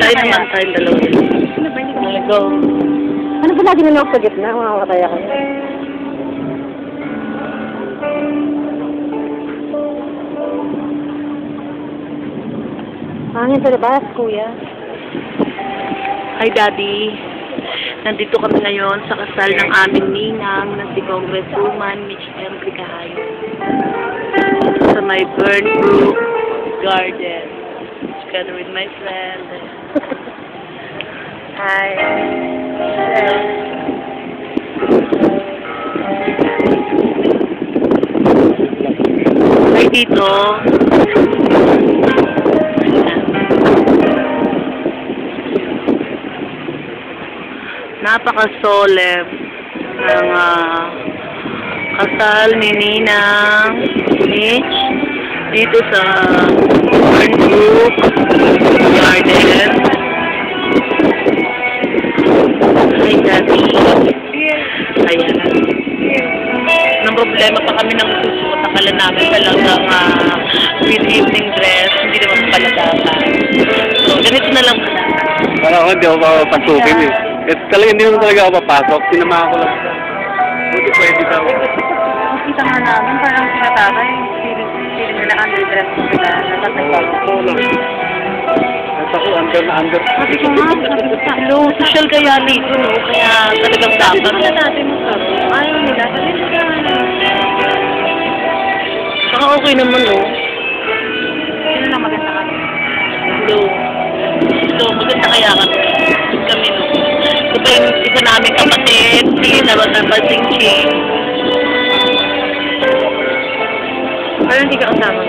tayo naman tayong dalawa. Ano ba? Hindi ko Let's go. Ano ba lagi nalawag sa gitna? Mamamatay ako. Hangin sa labas, kuya. Hi, Daddy. Nandito kami ngayon sa kasal ng aming ninang na si Congresswoman Mitch Henry Cahayo sa my Burnbrook Garden together with my friend. Hi. Hi, dito. Napaka-solemn ng kasal ni Ninang Mitch dito sa Burnbrook Garden. Hi, Daddy. Ayan. Nang problema pa kami ng susuot. Akala namin talagang with evening dress. Hindi naman pala dapat. So, ganito na lang pala. Parang hindi ako papasukin eh. Kasi talaga hindi naman talaga ako papasok. Sinamahan ko lang. Buti pwede daw. Nakita nga namin, parang pinatakay. Feeling nila underdress sila. Oo lang. At ako under na under. Sabi ko nga, sabi ko sa Hello, social kaya dito, no? Kaya talagang dapat. Ano natin mo sabi? Ayaw nila. Sabi nila. Saka okay naman, no? Sino lang maganda kami? So, maganda kaya kami, no? Ito pa yung isa namin kapatid, si Nabatabasing Chi. Parang hindi ka kasama.